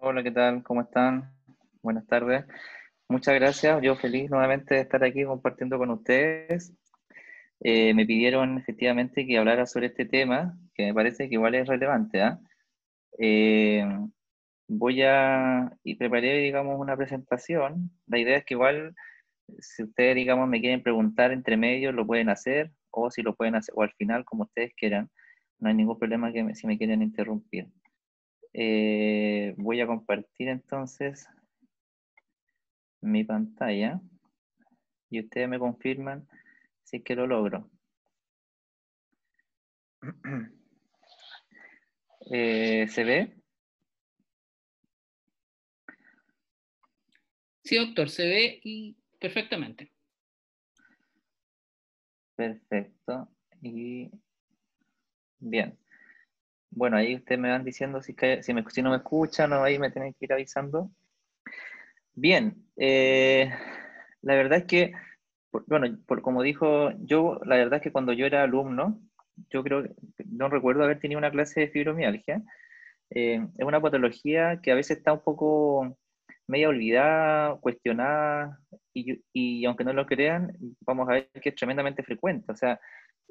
Hola, ¿qué tal? ¿Cómo están? Buenas tardes. Muchas gracias. Yo feliz nuevamente de estar aquí compartiendo con ustedes. Me pidieron efectivamente que hablara sobre este tema, que me parece que igual es relevante, ¿ah? Eh, y preparé, digamos, una presentación. La idea es que igual, si ustedes, digamos, me quieren preguntar entre medios, lo pueden hacer, o si lo pueden hacer, o al final, como ustedes quieran. No hay ningún problema si me quieren interrumpir. Voy a compartir entonces mi pantalla y ustedes me confirman si es que lo logro. ¿Se ve? Sí, doctor, se ve y perfectamente. Perfecto. Y bien. Bueno, ahí ustedes me van diciendo si no me escuchan o ahí me tienen que ir avisando. Bien. La verdad es que, como dijo yo, la verdad es que cuando yo era alumno, yo creo, no recuerdo haber tenido una clase de fibromialgia. Es una patología que a veces está un poco media olvidada, cuestionada, y aunque no lo crean, vamos a ver que es tremendamente frecuente. O sea,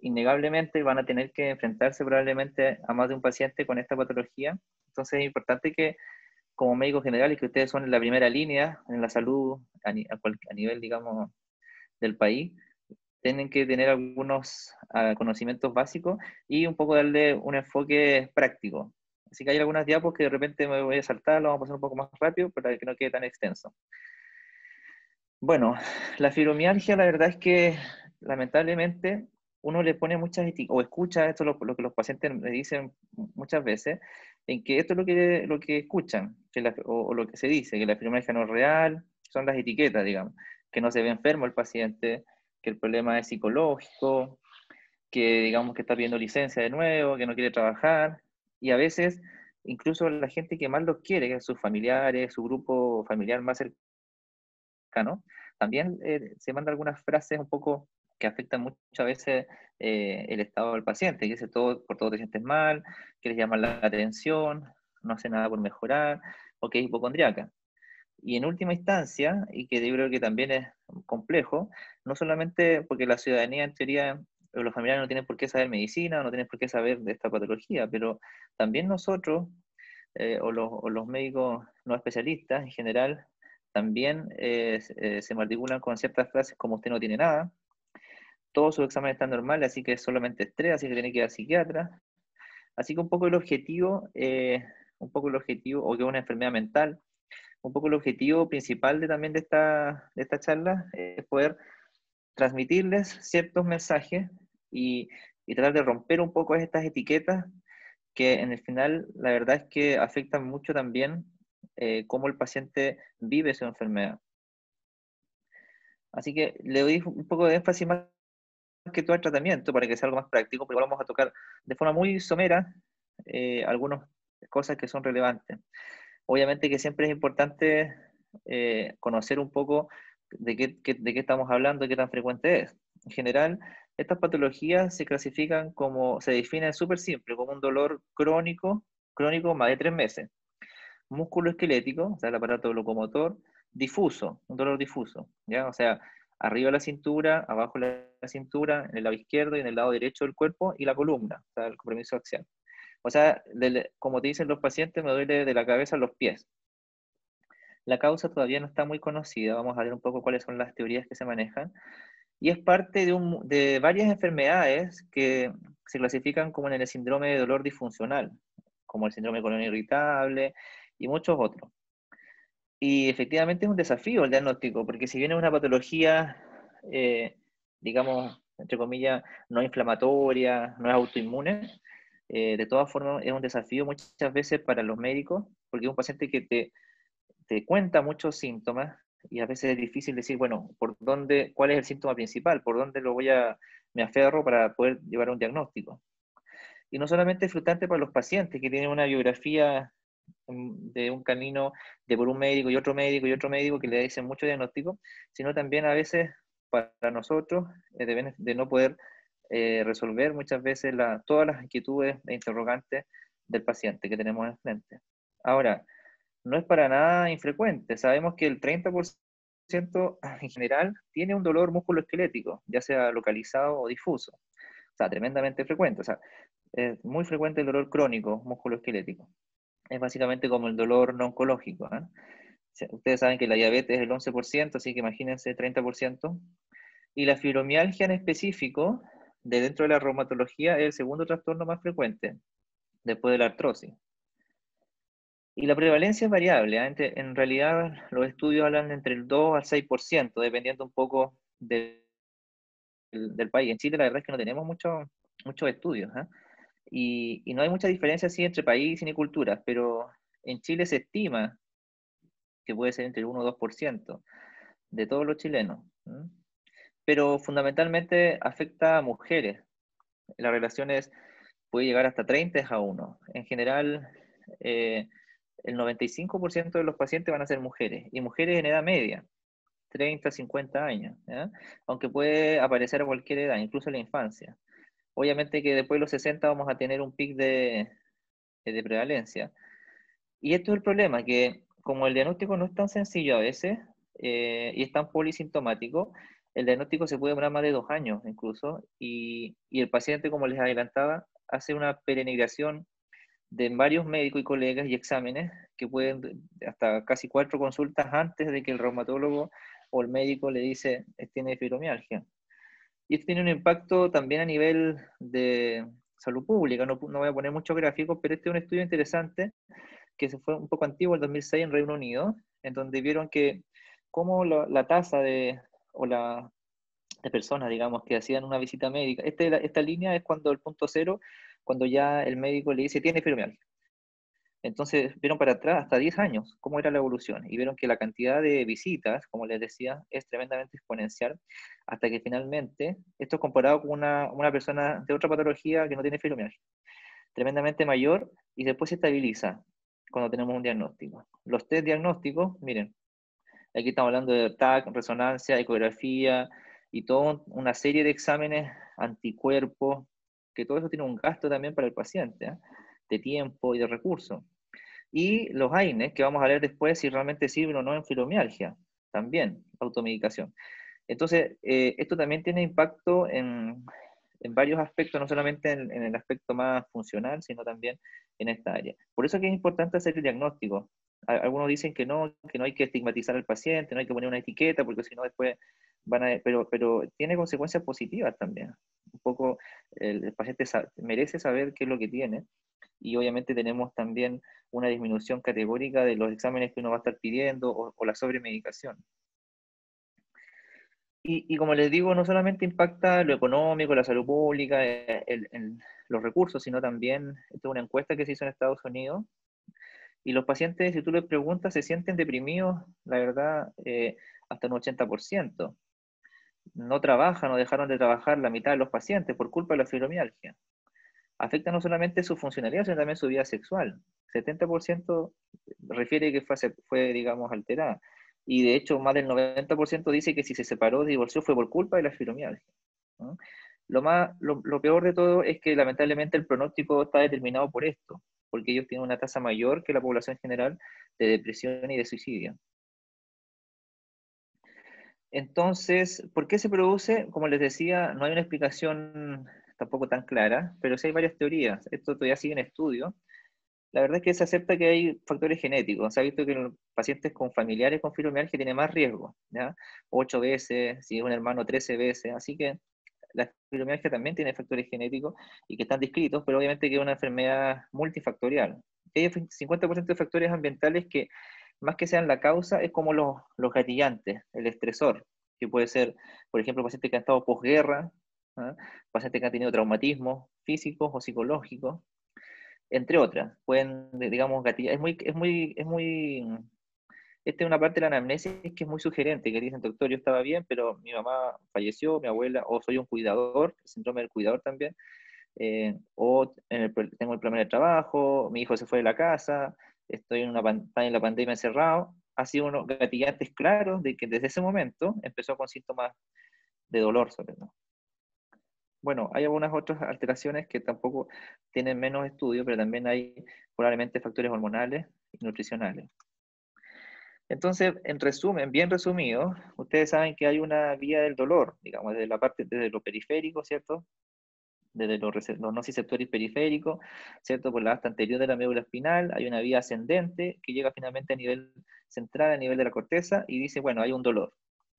innegablemente van a tener que enfrentarse probablemente a más de un paciente con esta patología. Entonces es importante que como médicos generales, que ustedes son en la primera línea en la salud a nivel, digamos, del país, tienen que tener algunos conocimientos básicos y un poco darle un enfoque práctico. Así que hay algunas diapos que de repente me voy a saltar, lo vamos a pasar un poco más rápido para que no quede tan extenso. Bueno, la fibromialgia, la verdad es que lamentablemente uno le pone muchas etiquetas, o escucha esto lo que los pacientes me dicen muchas veces, en que esto es lo que escuchan, o lo que se dice, que la fibromialgia no es real, son las etiquetas, digamos, que no se ve enfermo el paciente, que el problema es psicológico, que digamos que está pidiendo licencia de nuevo, que no quiere trabajar, y a veces incluso la gente que más los quiere, que es sus familiares, su grupo familiar más cercano, también se manda algunas frases un poco que afectan muchas veces el estado del paciente, que dice todo, por todo te sientes mal, quieres llamar la atención, no hace nada por mejorar, o que es hipocondriaca. Y en última instancia, y que yo creo que también es complejo, no solamente porque la ciudadanía en teoría, los familiares no tienen por qué saber medicina, no tienen por qué saber de esta patología, pero también nosotros, o los médicos no especialistas en general, también se matriculan con ciertas frases como usted no tiene nada, todos sus exámenes están normales, así que es solamente estrés, así que tiene que ir al psiquiatra. Así que un poco el objetivo, o que es una enfermedad mental, un poco el objetivo principal también de esta charla es poder transmitirles ciertos mensajes y, y tratar de romper un poco estas etiquetas que en el final la verdad es que afectan mucho también cómo el paciente vive su enfermedad. Así que le doy un poco de énfasis más que todo al tratamiento para que sea algo más práctico, pero vamos a tocar de forma muy somera algunas cosas que son relevantes. Obviamente que siempre es importante conocer un poco de qué estamos hablando y qué tan frecuente es. En general, estas patologías se clasifican como, se definen súper simple, como un dolor crónico más de 3 meses. Músculo esquelético, o sea, el aparato locomotor, difuso, un dolor difuso, ¿ya? O sea, arriba de la cintura, abajo de la cintura, en el lado izquierdo y en el lado derecho del cuerpo y la columna, o sea, el compromiso axial. O sea, como te dicen los pacientes, me duele de la cabeza a los pies. La causa todavía no está muy conocida, vamos a ver un poco cuáles son las teorías que se manejan, y es parte de varias enfermedades que se clasifican como en el síndrome de dolor disfuncional, como el síndrome de colon irritable y muchos otros. Y efectivamente es un desafío el diagnóstico, porque si bien es una patología, eh, digamos, entre comillas, no inflamatoria, no es autoinmune, de todas formas es un desafío muchas veces para los médicos, porque es un paciente que te cuenta muchos síntomas y a veces es difícil decir, bueno, cuál es el síntoma principal, por dónde me aferro para poder llevar un diagnóstico. Y no solamente es frustrante para los pacientes que tienen una biografía de un camino de por un médico y otro médico y otro médico que le dicen mucho diagnóstico, sino también a veces para nosotros de no poder resolver muchas veces todas las inquietudes e interrogantes del paciente que tenemos enfrente. Ahora, no es para nada infrecuente. Sabemos que el 30% en general tiene un dolor musculoesquelético, ya sea localizado o difuso. O sea, tremendamente frecuente. O sea, es muy frecuente el dolor crónico musculoesquelético. Es básicamente como el dolor no oncológico, ¿eh? Ustedes saben que la diabetes es el 11%, así que imagínense 30%. Y la fibromialgia en específico, de dentro de la reumatología, es el segundo trastorno más frecuente, después de la artrosis. Y la prevalencia es variable, ¿eh? En realidad los estudios hablan de entre el 2 al 6%, dependiendo un poco del país. En Chile la verdad es que no tenemos muchos estudios, ¿eh? Y no hay mucha diferencia así entre países ni culturas, pero en Chile se estima que puede ser entre el 1 o 2% de todos los chilenos. ¿Mm? Pero fundamentalmente afecta a mujeres. Las relaciones puede llegar hasta 30:1. En general, el 95% de los pacientes van a ser mujeres, y mujeres en edad media, 30, 50 años, ¿ya? Aunque puede aparecer a cualquier edad, incluso en la infancia. Obviamente que después de los 60 vamos a tener un pic de prevalencia. Y esto es el problema, que como el diagnóstico no es tan sencillo a veces, y es tan polisintomático, el diagnóstico se puede demorar más de 2 años incluso, y el paciente, como les adelantaba, hace una peregrinación de varios médicos y colegas y exámenes que pueden hasta casi 4 consultas antes de que el reumatólogo o el médico le dice tiene fibromialgia. Y esto tiene un impacto también a nivel de salud pública. No voy a poner muchos gráficos, pero este es un estudio interesante que se fue un poco antiguo, el 2006 en Reino Unido, en donde vieron que cómo la tasa de personas, digamos, que hacían una visita médica, esta línea es cuando el punto cero, cuando ya el médico le dice tiene fibromialgia. Entonces vieron para atrás hasta 10 años cómo era la evolución, y vieron que la cantidad de visitas, como les decía, es tremendamente exponencial, hasta que finalmente, esto es comparado con una persona de otra patología que no tiene fibromialgia, tremendamente mayor, y después se estabiliza cuando tenemos un diagnóstico. Los test diagnósticos, miren, aquí estamos hablando de TAC, resonancia, ecografía, y toda una serie de exámenes, anticuerpos, que todo eso tiene un gasto también para el paciente, ¿eh? De tiempo y de recursos. Y los AINES, que vamos a ver después si realmente sirven o no en fibromialgia, también, automedicación. Entonces, esto también tiene impacto en varios aspectos, no solamente en el aspecto más funcional, sino también en esta área. Por eso es que es importante hacer el diagnóstico. Algunos dicen que no hay que estigmatizar al paciente, no hay que poner una etiqueta, porque si no después pero tiene consecuencias positivas también. Un poco el paciente merece saber qué es lo que tiene, y obviamente tenemos también una disminución categórica de los exámenes que uno va a estar pidiendo, o la sobremedicación. Y como les digo, no solamente impacta lo económico, la salud pública, los recursos, sino también, esta es una encuesta que se hizo en Estados Unidos, y los pacientes, si tú les preguntas, se sienten deprimidos, la verdad, hasta un 80%. No trabajan o dejaron de trabajar la mitad de los pacientes por culpa de la fibromialgia. Afecta no solamente su funcionalidad, sino también su vida sexual. 70% refiere que fue, digamos, alterada. Y de hecho, más del 90% dice que si se separó, divorció, fue por culpa de la fibromialgia, ¿no? Lo peor de todo es que lamentablemente el pronóstico está determinado por esto, porque ellos tienen una tasa mayor que la población general de depresión y de suicidio. Entonces, ¿por qué se produce? Como les decía, no hay una explicación tampoco tan clara, pero sí hay varias teorías. Esto todavía sigue en estudio. La verdad es que se acepta que hay factores genéticos. Se ha visto que los pacientes con familiares con fibromialgia tienen más riesgo, ¿ya? 8 veces, si es un hermano 13 veces. Así que la fibromialgia también tiene factores genéticos y que están descritos, pero obviamente que es una enfermedad multifactorial. Hay 50% de factores ambientales que, más que sean la causa, es como los gatillantes, el estresor, que puede ser, por ejemplo, pacientes que han estado posguerra, ¿ah? Pacientes que han tenido traumatismos físicos o psicológicos, entre otras. Pueden, digamos, gatillar. Esta es una parte de la anamnesis que es muy sugerente, que dicen, doctor, yo estaba bien, pero mi mamá falleció, mi abuela, o soy un cuidador, el síndrome del cuidador también, tengo el problema de trabajo, mi hijo se fue de la casa, estoy en la pandemia encerrado. Ha sido unos gatillantes claros de que desde ese momento empezó con síntomas de dolor, sobre todo. Bueno, hay algunas otras alteraciones que tampoco tienen menos estudio, pero también hay probablemente factores hormonales y nutricionales. Entonces, en resumen, bien resumido, ustedes saben que hay una vía del dolor, digamos, desde la parte, desde lo periférico, ¿cierto? Desde los nociceptores periféricos, ¿cierto? Por la asta anterior de la médula espinal, hay una vía ascendente que llega finalmente a nivel central, a nivel de la corteza, y dice, bueno, hay un dolor.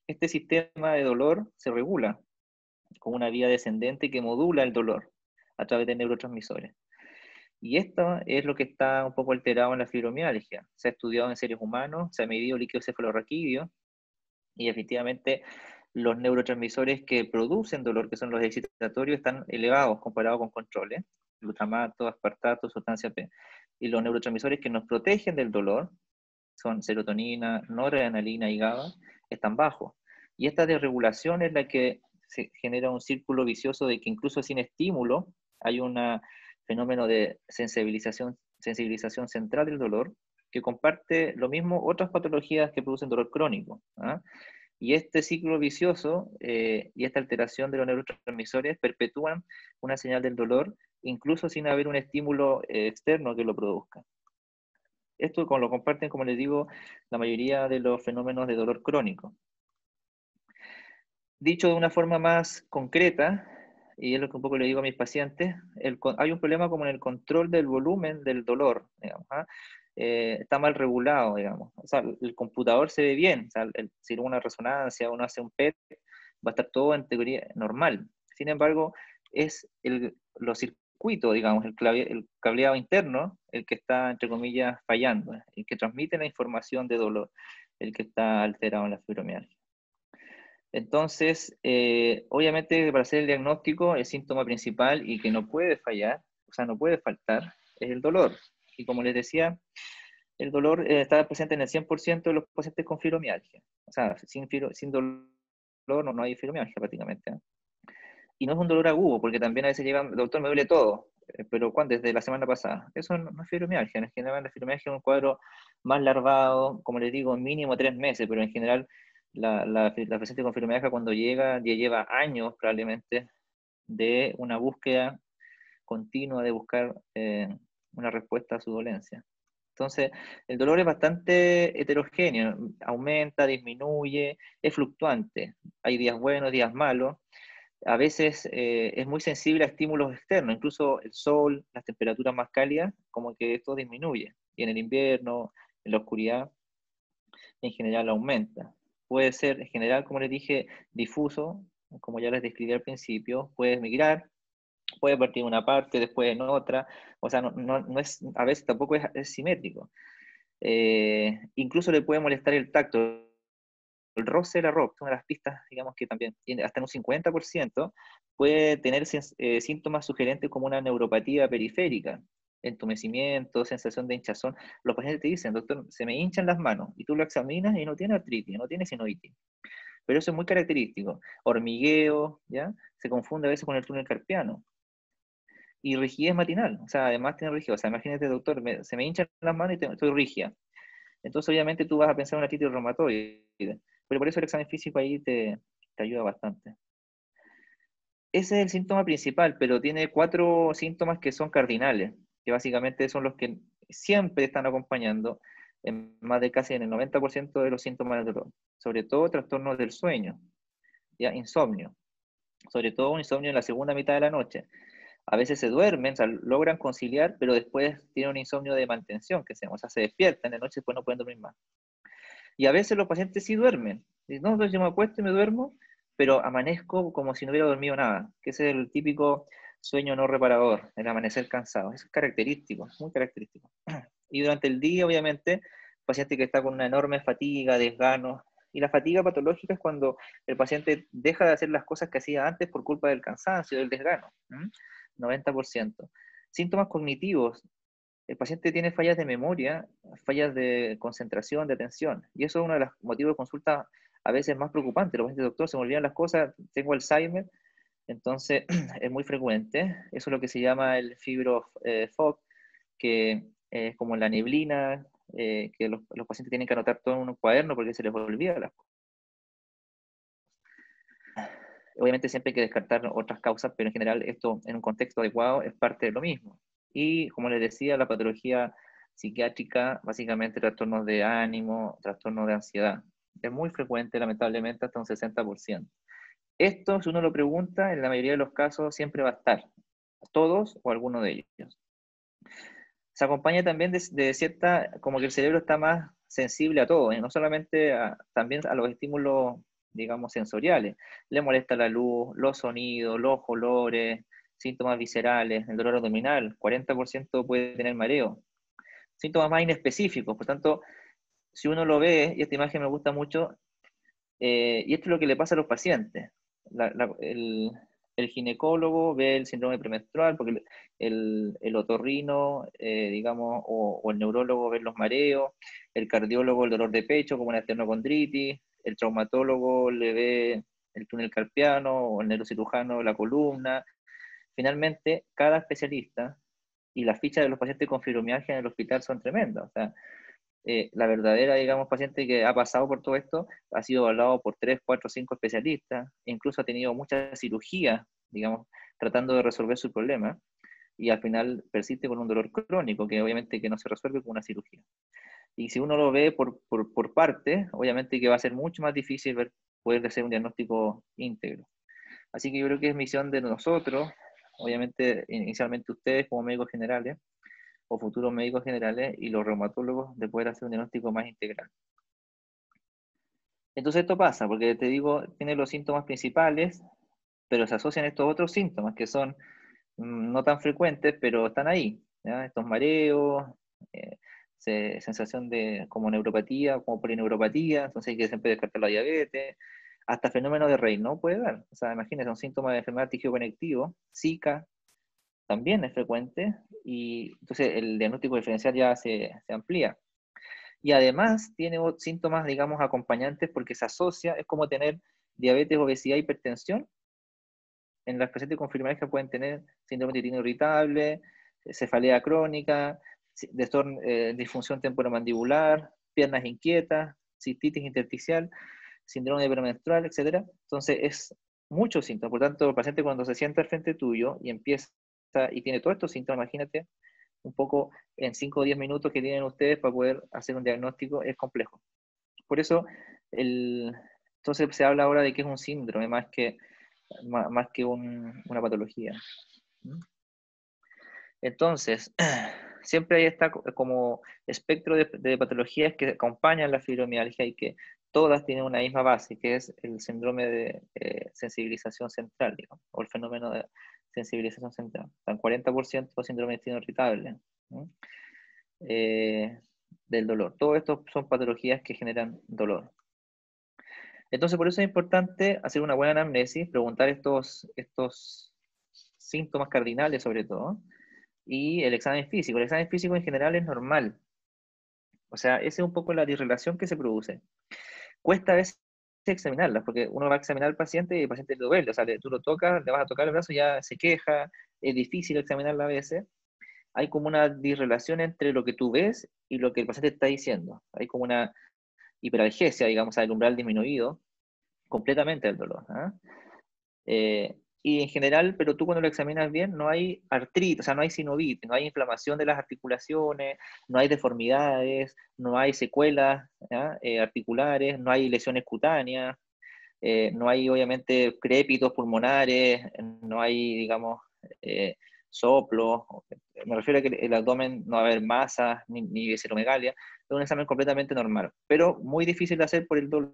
Este sistema de dolor se regula con una vía descendente que modula el dolor a través de neurotransmisores. Y esto es lo que está un poco alterado en la fibromialgia. Se ha estudiado en seres humanos, se ha medido líquido cefalorraquídeo, y efectivamente los neurotransmisores que producen dolor, que son los excitatorios, están elevados comparados con controles, glutamato, aspartato, sustancia P. Y los neurotransmisores que nos protegen del dolor, son serotonina, noradrenalina y GABA, están bajos. Y esta desregulación es la que se genera un círculo vicioso de que incluso sin estímulo hay un fenómeno de sensibilización central del dolor, que comparte lo mismo otras patologías que producen dolor crónico. ¿Ah? Y este ciclo vicioso y esta alteración de los neurotransmisores perpetúan una señal del dolor, incluso sin haber un estímulo externo que lo produzca. Esto lo comparten, como les digo, la mayoría de los fenómenos de dolor crónico. Dicho de una forma más concreta, y es lo que un poco le digo a mis pacientes, hay un problema como en el control del volumen del dolor, digamos, ¿ah? Está mal regulado, digamos. O sea, el computador se ve bien, o sea, si una resonancia, uno hace un PET, va a estar todo en teoría normal. Sin embargo, es los circuitos, digamos, el cableado interno, el que está, entre comillas, fallando, el que transmite la información de dolor, el que está alterado en la fibromialgia. Entonces, obviamente para hacer el diagnóstico, el síntoma principal y que no puede fallar, o sea, no puede faltar, es el dolor. Y como les decía, el dolor está presente en el 100% de los pacientes con fibromialgia. O sea, sin dolor no hay fibromialgia prácticamente. Y no es un dolor agudo, porque también a veces llegan, doctor, me duele todo, pero ¿cuándo? Desde la semana pasada. Eso no es fibromialgia. En general, la fibromialgia es un cuadro más larvado, como les digo, mínimo 3 meses, pero en general la paciente con fibromialgia cuando llega ya lleva años probablemente de una búsqueda continua de buscar una respuesta a su dolencia. Entonces, el dolor es bastante heterogéneo, aumenta, disminuye, es fluctuante. Hay días buenos, días malos. A veces es muy sensible a estímulos externos, incluso el sol, las temperaturas más cálidas, como que esto disminuye. Y en el invierno, en la oscuridad, en general aumenta. Puede ser, en general, como les dije, difuso, como ya les describí al principio, puede migrar, puede partir en una parte, después en otra, o sea, no es, a veces tampoco es simétrico. Incluso le puede molestar el tacto. El roce de la ropa, una de las pistas, digamos que también tiene hasta un 50%, puede tener síntomas sugerentes como una neuropatía periférica, entumecimiento, sensación de hinchazón. Los pacientes te dicen, doctor, se me hinchan las manos, y tú lo examinas y no tiene artritis, no tiene sinovitis. Pero eso es muy característico. Hormigueo, ¿ya? Se confunde a veces con el túnel carpiano. Y rigidez matinal, o sea, además tiene rigidez. O sea, imagínate, doctor, se me hinchan las manos y estoy rígida. Entonces, obviamente, tú vas a pensar en una artritis reumatoide. Pero por eso el examen físico ahí te ayuda bastante. Ese es el síntoma principal, pero tiene 4 síntomas que son cardinales, que básicamente son los que siempre están acompañando en más de casi en el 90% de los síntomas del dolor. Sobre todo trastornos del sueño, ya insomnio. Sobre todo un insomnio en la segunda mitad de la noche. A veces se duermen, o sea, logran conciliar, pero después tienen un insomnio de mantención, que o sea, se despiertan en la noche y después no pueden dormir más. Y a veces los pacientes sí duermen. Dicen, no, yo me acuesto y me duermo, pero amanezco como si no hubiera dormido nada, que ese es el típico sueño no reparador, el amanecer cansado. Eso es característico, muy característico. Y durante el día, obviamente, paciente que está con una enorme fatiga, desgano. Y la fatiga patológica es cuando el paciente deja de hacer las cosas que hacía antes por culpa del cansancio, del desgano. 90%. Síntomas cognitivos, el paciente tiene fallas de memoria, fallas de concentración, de atención, y eso es uno de los motivos de consulta a veces más preocupante. Los pacientes, doctor, se me olvidan las cosas, tengo Alzheimer, entonces es muy frecuente. Eso es lo que se llama el fibro fog, que es como la neblina, que los pacientes tienen que anotar todo en un cuaderno porque se les olvida las cosas. Obviamente siempre hay que descartar otras causas, pero en general esto en un contexto adecuado es parte de lo mismo. Y como les decía, la patología psiquiátrica, básicamente trastornos de ánimo, trastornos de ansiedad. Es muy frecuente, lamentablemente, hasta un 60%. Esto, si uno lo pregunta, en la mayoría de los casos siempre va a estar, todos o alguno de ellos. Se acompaña también de cierta, como que el cerebro está más sensible a todo, no solamente también a los estímulos, digamos, sensoriales. Le molesta la luz, los sonidos, los olores, síntomas viscerales, el dolor abdominal, 40% puede tener mareo. Síntomas más inespecíficos, por tanto, si uno lo ve, y esta imagen me gusta mucho, y esto es lo que le pasa a los pacientes. El ginecólogo ve el síndrome premenstrual, porque el otorrino, digamos, o el neurólogo ve los mareos, el cardiólogo el dolor de pecho, como una esternocondritis, el traumatólogo le ve el túnel carpiano, o el neurocirujano la columna. Finalmente, cada especialista y las fichas de los pacientes con fibromialgia en el hospital son tremendas. O sea, la verdadera, digamos, paciente que ha pasado por todo esto ha sido evaluado por 3, 4, 5 especialistas, e incluso ha tenido muchas cirugías, digamos, tratando de resolver su problema, y al final persiste con un dolor crónico, que obviamente que no se resuelve con una cirugía. Y si uno lo ve por parte, obviamente que va a ser mucho más difícil poder hacer un diagnóstico íntegro. Así que yo creo que es misión de nosotros, obviamente inicialmente ustedes como médicos generales, o futuros médicos generales y los reumatólogos de poder hacer un diagnóstico más integral. Entonces esto pasa, porque te digo, tiene los síntomas principales, pero se asocian estos otros síntomas que son no tan frecuentes, pero están ahí, ¿ya? Estos mareos, eh, sensación de como neuropatía, como polineuropatía, entonces hay que siempre descartar la diabetes, hasta fenómeno de Raynaud puede dar. O sea, imagínense, un síntoma de enfermedad conectivo, Zika, también es frecuente, y entonces el diagnóstico diferencial ya se amplía. Y además tiene síntomas, digamos, acompañantes porque se asocia, es como tener diabetes, obesidad, hipertensión. En las pacientes con fibromialgia pueden tener síndrome de intestino irritable, cefalea crónica, disfunción temporomandibular, piernas inquietas, cistitis intersticial, síndrome de premenstrual, etc. Entonces es muchos síntomas. Por tanto, el paciente cuando se sienta al frente tuyo y empieza y tiene todos estos síntomas, imagínate, un poco en 5 o 10 minutos que tienen ustedes para poder hacer un diagnóstico, es complejo. Por eso, entonces se habla ahora de que es un síndrome más que una patología. Entonces, siempre hay esta como espectro de patologías que acompañan la fibromialgia y que todas tienen una misma base, que es el síndrome de sensibilización central, digamos, o el fenómeno de sensibilización central. Tan 40% síndrome de intestino irritable, del dolor. Todo esto son patologías que generan dolor. Entonces, por eso es importante hacer una buena anamnesis, preguntar estos síntomas cardinales sobre todo, y el examen físico. El examen físico en general es normal. O sea, esa es un poco la disrelación que se produce. Cuesta a veces examinarla, porque uno va a examinar al paciente y el paciente lo duele. O sea, tú lo tocas, le vas a tocar el brazo y ya se queja. Es difícil examinarla a veces. Hay como una disrelación entre lo que tú ves y lo que el paciente está diciendo. Hay como una hiperalgesia, digamos, el umbral disminuido completamente del dolor. Y en general, pero tú cuando lo examinas bien, no hay artritis, o sea, no hay sinovitis, no hay inflamación de las articulaciones, no hay deformidades, no hay secuelas articulares, no hay lesiones cutáneas, no hay obviamente crépitos pulmonares, no hay, digamos, soplos. Me refiero a que el abdomen no va a haber masas ni visceromegalia. Es un examen completamente normal, pero muy difícil de hacer por el dolor.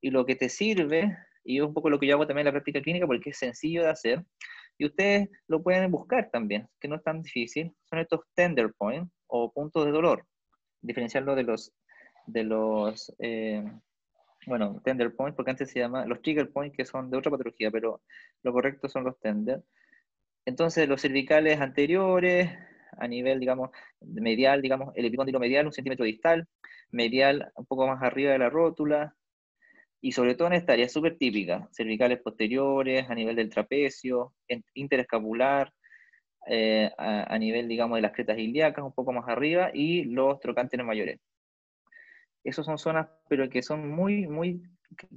Y lo que te sirve, y es un poco lo que yo hago también en la práctica clínica, porque es sencillo de hacer, y ustedes lo pueden buscar también, que no es tan difícil, son estos tender points o puntos de dolor. Diferenciarlo bueno, tender points, porque antes se llama los trigger points, que son de otra patología, pero lo correcto son los tender. Entonces, los cervicales anteriores, a nivel, digamos, medial, digamos, el epicóndilo medial, 1 centímetro distal, medial un poco más arriba de la rótula, y sobre todo en esta área súper típica, cervicales posteriores, a nivel del trapecio, interescapular, a nivel, digamos, de las cretas ilíacas, un poco más arriba, y los trocánteres mayores. Esas son zonas, pero que son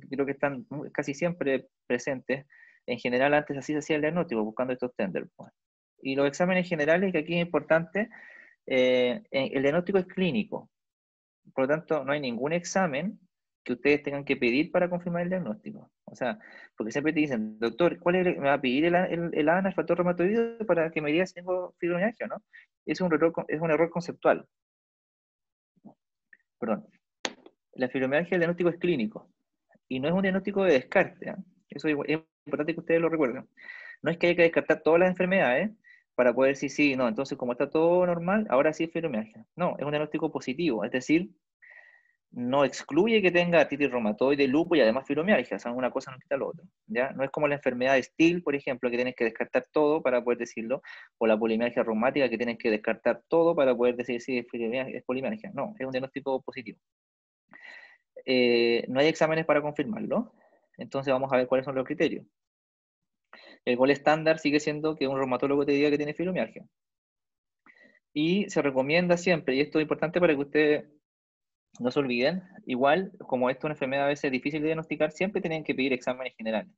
creo que están casi siempre presentes. En general, antes así se hacía el diagnóstico, buscando estos tender points. Y los exámenes generales, que aquí es importante, el diagnóstico es clínico, por lo tanto, no hay ningún examen que ustedes tengan que pedir para confirmar el diagnóstico. O sea, porque siempre te dicen, doctor, ¿me va a pedir el ANA, el factor reumatoide, para que me diga si tengo fibromialgia, no? Es un error conceptual. Perdón. La fibromialgia, el diagnóstico es clínico y no es un diagnóstico de descarte. Eso es importante que ustedes lo recuerden. No es que haya que descartar todas las enfermedades para poder decir sí, no, entonces como está todo normal, ahora sí es fibromialgia. No, es un diagnóstico positivo, es decir, no excluye que tenga artritis reumatoide, lupus y además fibromialgia, o sea, una cosa no quita lo otro, ¿ya? No es como la enfermedad de Still, por ejemplo, que tienes que descartar todo para poder decirlo, o la polimialgia reumática, que tienes que descartar todo para poder decir si es polimialgia. No, es un diagnóstico positivo. No hay exámenes para confirmarlo, entonces vamos a ver cuáles son los criterios. El gol estándar sigue siendo que un reumatólogo te diga que tiene fibromialgia. Y se recomienda siempre, y esto es importante para que ustedes no se olviden, igual, como esto es una enfermedad a veces difícil de diagnosticar, siempre tienen que pedir exámenes generales.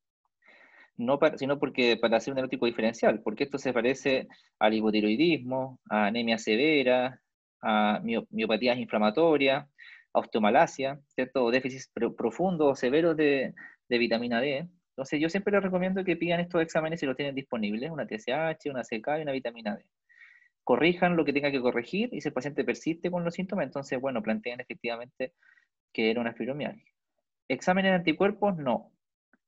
No sino porque para hacer un diagnóstico diferencial, porque esto se parece al hipotiroidismo, a anemia severa, a miopatías inflamatorias, a osteomalacia, ¿cierto? O déficits profundos o severos de vitamina D. Entonces, yo siempre les recomiendo que pidan estos exámenes si los tienen disponibles, una TSH, una CK y una vitamina D. Corrijan lo que tenga que corregir y si el paciente persiste con los síntomas, entonces, bueno, planteen efectivamente que era una fibromialgia. Exámenes de anticuerpos, no.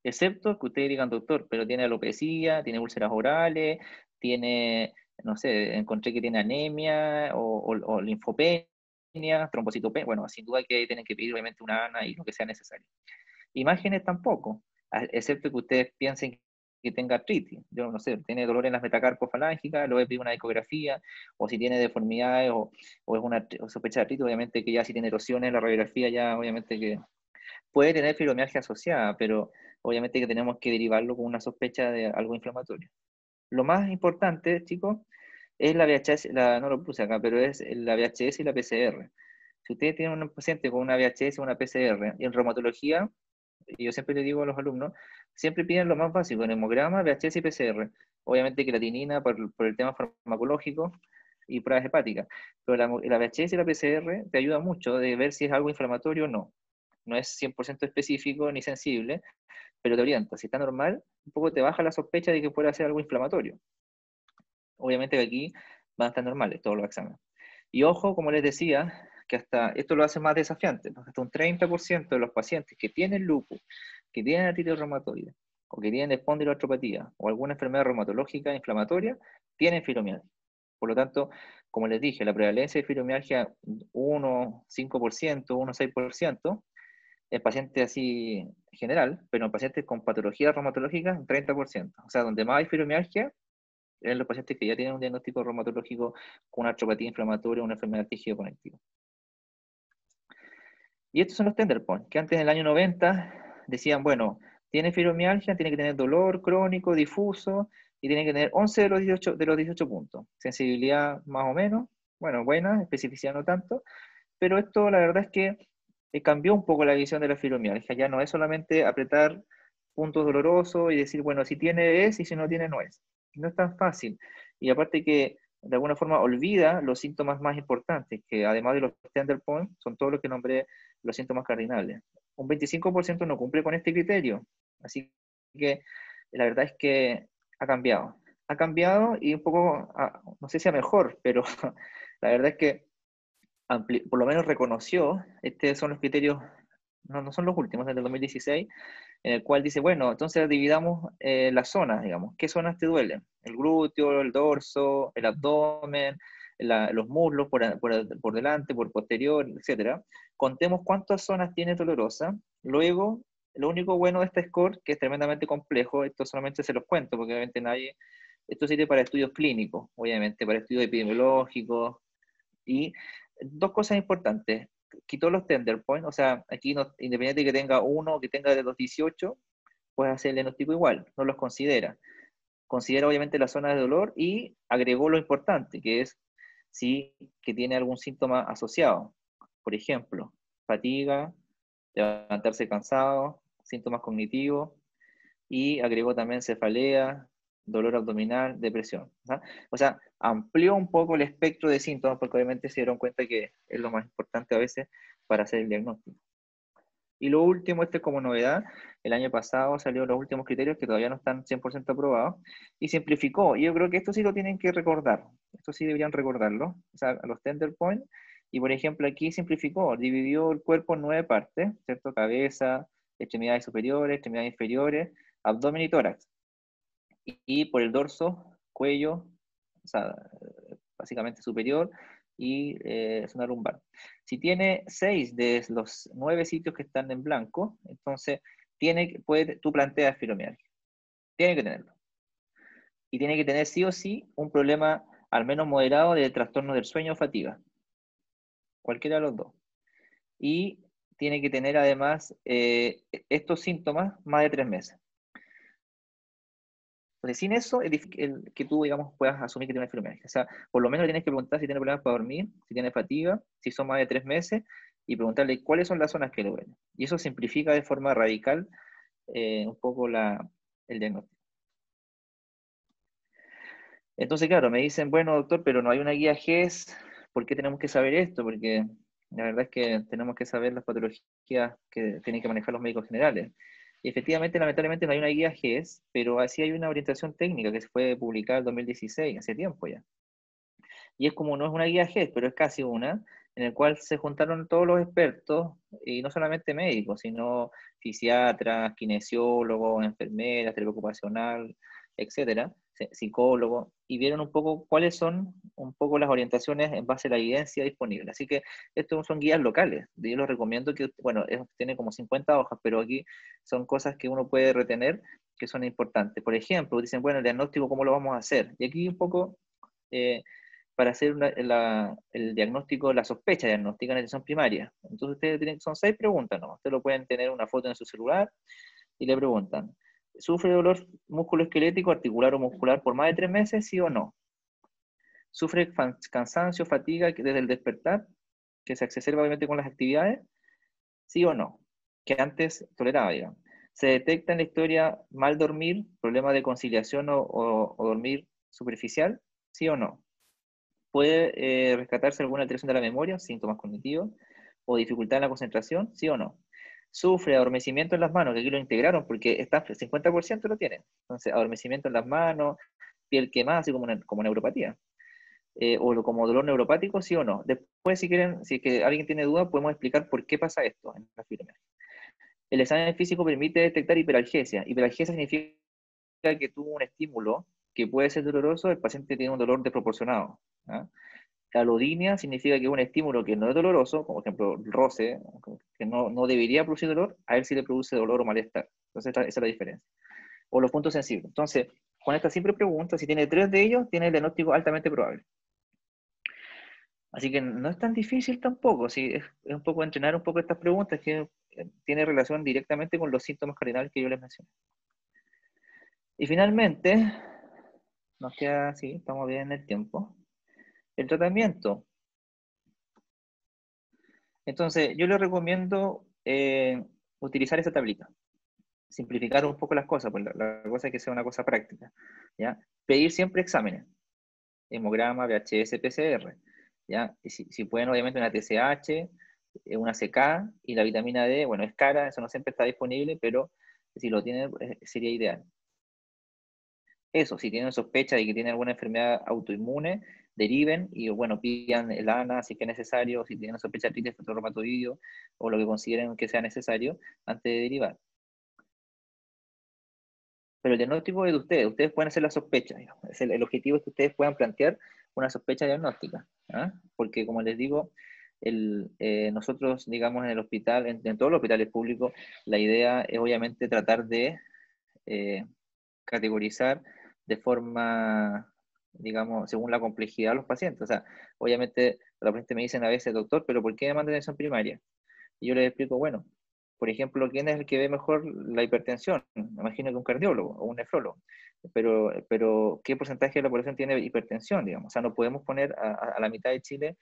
Excepto que ustedes digan, doctor, pero tiene alopecia, tiene úlceras orales, tiene, no sé, encontré que tiene anemia o linfopenia, trombocitopenia. Bueno, sin duda que tienen que pedir obviamente una ANA y lo que sea necesario. Imágenes tampoco, excepto que ustedes piensen que tenga artritis. Yo no sé, tiene dolor en las metacarpos falángicas, le voy a pedir una ecografía, o si tiene deformidades o es una sospecha de artritis, obviamente que ya si tiene erosiones en la radiografía, ya obviamente que puede tener fibromialgia asociada, pero obviamente que tenemos que derivarlo con una sospecha de algo inflamatorio. Lo más importante, chicos, es la VHS, no lo puse acá, pero es la VHS y la PCR. Si ustedes tienen un paciente con una VHS o una PCR, y en reumatología, y yo siempre le digo a los alumnos, siempre piden lo más básico, en hemograma, VHS y PCR. Obviamente creatinina por el tema farmacológico y pruebas hepáticas, pero la VHS y la PCR te ayuda mucho de ver si es algo inflamatorio o no. No es 100% específico ni sensible, pero te orienta. Si está normal, un poco te baja la sospecha de que pueda ser algo inflamatorio. Obviamente que aquí van a estar normales todos los exámenes. Y ojo, como les decía, que hasta esto lo hace más desafiante, porque hasta un 30% de los pacientes que tienen lupus, que tienen artritis reumatoide, o que tienen espondiloartropatía, o alguna enfermedad reumatológica inflamatoria, tienen fibromialgia. Por lo tanto, como les dije, la prevalencia de fibromialgia 1, 5%, 1, 6%, en pacientes así general, pero en pacientes con patología reumatológica, un 30%. O sea, donde más hay fibromialgia, en los pacientes que ya tienen un diagnóstico reumatológico con una artropatía inflamatoria o una enfermedad del tejido conectivo. Y estos son los tender points, que antes en el año 90 decían, bueno, tiene fibromialgia, tiene que tener dolor crónico, difuso, y tiene que tener 11 de los 18 puntos. Sensibilidad más o menos, bueno, buena, especificidad no tanto, pero esto la verdad es que cambió un poco la visión de la fibromialgia. Ya no es solamente apretar puntos dolorosos y decir, bueno, si tiene es y si no tiene no es. No es tan fácil. Y aparte que de alguna forma olvida los síntomas más importantes, que además de los tender points, son todos los que nombré los síntomas cardinales. Un 25% no cumple con este criterio. Así que la verdad es que ha cambiado. Ha cambiado y un poco, no sé si a mejor, pero la verdad es que por lo menos reconoció, estos son los criterios, no son los últimos, del 2016, en el cual dice, bueno, entonces dividamos las zonas, digamos, ¿qué zonas te duelen? El glúteo, el dorso, el abdomen, los muslos por delante, por posterior, etcétera. Contemos cuántas zonas tiene dolorosa, luego, lo único bueno de este score, que es tremendamente complejo, esto solamente se los cuento, porque obviamente esto sirve para estudios clínicos, obviamente, para estudios epidemiológicos, y dos cosas importantes. Quitó los tender points, o sea, aquí no, independiente de que tenga uno o que tenga de los 18, puedes hacer el diagnóstico igual, no los considera. Considera obviamente la zona de dolor y agregó lo importante, que es si que tiene algún síntoma asociado. Por ejemplo, fatiga, levantarse cansado, síntomas cognitivos, y agregó también cefalea, dolor abdominal, depresión. ¿Ah? O sea, amplió un poco el espectro de síntomas porque obviamente se dieron cuenta que es lo más importante a veces para hacer el diagnóstico. Y lo último, este es como novedad, el año pasado salieron los últimos criterios que todavía no están 100% aprobados y simplificó. Y yo creo que esto sí lo tienen que recordar, esto sí deberían recordarlo, o sea, los tender points. Y por ejemplo, aquí simplificó, dividió el cuerpo en 9 partes, ¿cierto? Cabeza, extremidades superiores, extremidades inferiores, abdomen y tórax. Y por el dorso, cuello, o sea, básicamente superior, y zona lumbar. Si tiene 6 de los 9 sitios que están en blanco, entonces tú planteas fibromialgia. Tiene que tenerlo. Y tiene que tener sí o sí un problema al menos moderado de trastorno del sueño o fatiga. Cualquiera de los dos. Y tiene que tener además estos síntomas más de 3 meses. Entonces, sin eso, es difícil que tú, digamos, puedas asumir que tiene una fibromialgia. O sea, por lo menos le tienes que preguntar si tiene problemas para dormir, si tiene fatiga, si son más de 3 meses, y preguntarle cuáles son las zonas que le duelen. Y eso simplifica de forma radical un poco el diagnóstico. Entonces, claro, me dicen, bueno, doctor, pero no hay una guía GES, ¿por qué tenemos que saber esto? Porque la verdad es que tenemos que saber las patologías que tienen que manejar los médicos generales. Y efectivamente, lamentablemente no hay una guía GES, pero así hay una orientación técnica que se fue publicada en 2016, hace tiempo ya. Y es como, no es una guía GES, pero es casi una, en el cual se juntaron todos los expertos, y no solamente médicos, sino fisiatras, kinesiólogos, enfermeras, terapia ocupacional, etcétera, psicólogos, y vieron un poco cuáles son un poco las orientaciones en base a la evidencia disponible. Así que estos son guías locales. Yo los recomiendo que, bueno, tiene como 50 hojas, pero aquí son cosas que uno puede retener que son importantes. Por ejemplo, dicen, bueno, el diagnóstico, ¿cómo lo vamos a hacer? Y aquí un poco para hacer el diagnóstico, la sospecha diagnóstica en atención primaria. Entonces son 6 preguntas, ¿no? Ustedes lo pueden tener una foto en su celular y le preguntan, ¿sufre dolor musculoesquelético, articular o muscular por más de 3 meses, sí o no? ¿Sufre cansancio, fatiga desde el despertar, que se exacerba obviamente con las actividades? ¿Sí o no? Que antes toleraba, digamos. ¿Se detecta en la historia mal dormir, problema de conciliación o dormir superficial? ¿Sí o no? ¿Puede rescatarse alguna alteración de la memoria, síntomas cognitivos, o dificultad en la concentración? ¿Sí o no? ¿Sufre adormecimiento en las manos? Que aquí lo integraron porque está, 50% lo tienen. Entonces, adormecimiento en las manos, piel quemada, así como neuropatía. O como dolor neuropático, ¿sí o no? Después, si quieren, si es que alguien tiene duda, podemos explicar por qué pasa esto en la fibromialgia. El examen físico permite detectar hiperalgesia. Hiperalgesia significa que tuvo un estímulo que puede ser doloroso, el paciente tiene un dolor desproporcionado. ¿Ah? Alodinia significa que un estímulo que no es doloroso, como por ejemplo el roce, que no debería producir dolor, a él sí le produce dolor o malestar. Entonces esa es la diferencia. O los puntos sensibles. Entonces, con esta simple pregunta, si tiene 3 de ellos, tiene el diagnóstico altamente probable. Así que no es tan difícil tampoco, ¿sí? Es un poco entrenar un poco estas preguntas que tiene relación directamente con los síntomas cardinales que yo les mencioné. Y finalmente, nos queda, sí, estamos bien en el tiempo, el tratamiento. Entonces, yo les recomiendo utilizar esa tablita, simplificar un poco las cosas, pues la cosa es que sea una cosa práctica, ¿ya? Pedir siempre exámenes, hemograma, VHS, PCR, ¿ya? Y si pueden, obviamente, una TSH, una CK, y la vitamina D, bueno, es cara, eso no siempre está disponible, pero si lo tienen, sería ideal. Eso, si tienen sospecha de que tienen alguna enfermedad autoinmune, deriven y, bueno, pidan el ANA si es que es necesario, si tienen sospecha de artritis reumatoideo o lo que consideren que sea necesario antes de derivar. Pero el diagnóstico es de ustedes pueden hacer la sospecha, digamos. El objetivo es que ustedes puedan plantear una sospecha diagnóstica, ¿ah? Porque como les digo, nosotros, digamos, en el hospital, en todos los hospitales públicos, la idea es obviamente tratar de categorizar de forma, digamos, según la complejidad de los pacientes. O sea, obviamente los pacientes me dicen a veces, doctor, pero ¿por qué me mandan atención primaria? Y yo les explico, bueno, por ejemplo, ¿quién es el que ve mejor la hipertensión? Me imagino que un cardiólogo o un nefrólogo. Pero ¿qué porcentaje de la población tiene hipertensión, digamos? O sea, no podemos poner a la mitad de Chile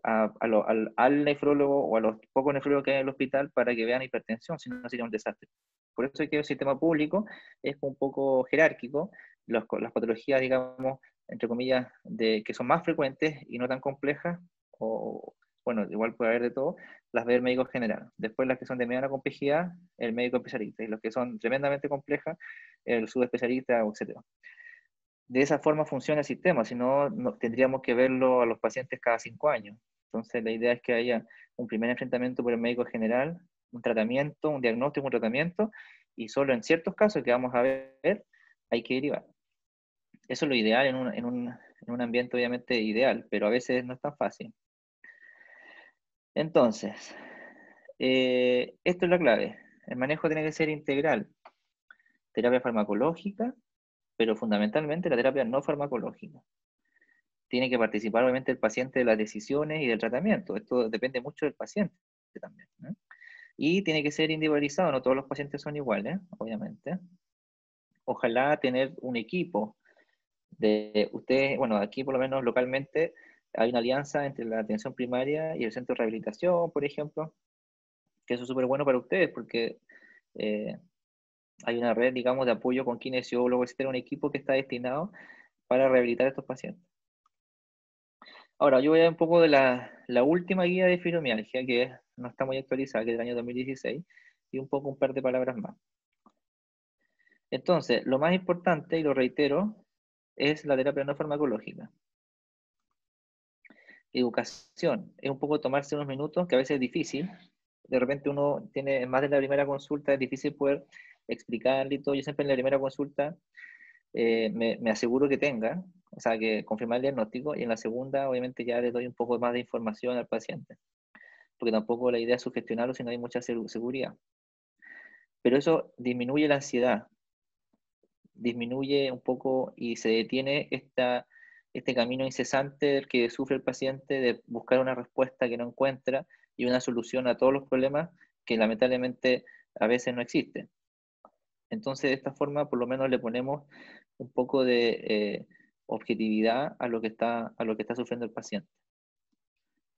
al nefrólogo o a los pocos nefrólogos que hay en el hospital para que vean hipertensión, si no sería un desastre. Por eso es que el sistema público es un poco jerárquico las patologías, digamos, entre comillas, que son más frecuentes y no tan complejas, o bueno, igual puede haber de todo, las ve el médico general. Después las que son de mediana complejidad, el médico especialista. Y los que son tremendamente complejas, el subespecialista, etc. De esa forma funciona el sistema, si no, tendríamos que verlo a los pacientes cada 5 años. Entonces la idea es que haya un primer enfrentamiento por el médico general, un tratamiento, un diagnóstico, un tratamiento, y solo en ciertos casos que vamos a ver, hay que derivar. Eso es lo ideal en un ambiente obviamente ideal, pero a veces no es tan fácil. Entonces, esto es la clave. El manejo tiene que ser integral. Terapia farmacológica, pero fundamentalmente la terapia no farmacológica. Tiene que participar obviamente el paciente de las decisiones y del tratamiento. Esto depende mucho del paciente también, ¿no? Y tiene que ser individualizado, no todos los pacientes son iguales, obviamente. Ojalá tener un equipo de ustedes, bueno, aquí por lo menos localmente hay una alianza entre la atención primaria y el centro de rehabilitación, por ejemplo, que eso es súper bueno para ustedes porque eh, hay una red, digamos, de apoyo con kinesiólogos, etcétera, un equipo que está destinado para rehabilitar a estos pacientes. Ahora, yo voy a dar un poco de la última guía de fibromialgia, que no está muy actualizada, que es del año 2016, y un poco un par de palabras más. Entonces, lo más importante, y lo reitero, es la terapia no farmacológica. Educación, es un poco tomarse unos minutos, que a veces es difícil. De repente uno tiene, más de la primera consulta, es difícil poder explicarle y todo. Yo siempre en la primera consulta me aseguro que tenga, o sea, que confirmar el diagnóstico, y en la segunda, obviamente, ya le doy un poco más de información al paciente, porque tampoco la idea es sugestionarlo si no hay mucha seguridad. Pero eso disminuye la ansiedad, disminuye un poco y se detiene este camino incesante del que sufre el paciente de buscar una respuesta que no encuentra y una solución a todos los problemas que lamentablemente a veces no existen. Entonces, de esta forma, por lo menos le ponemos un poco de objetividad a lo que está sufriendo el paciente.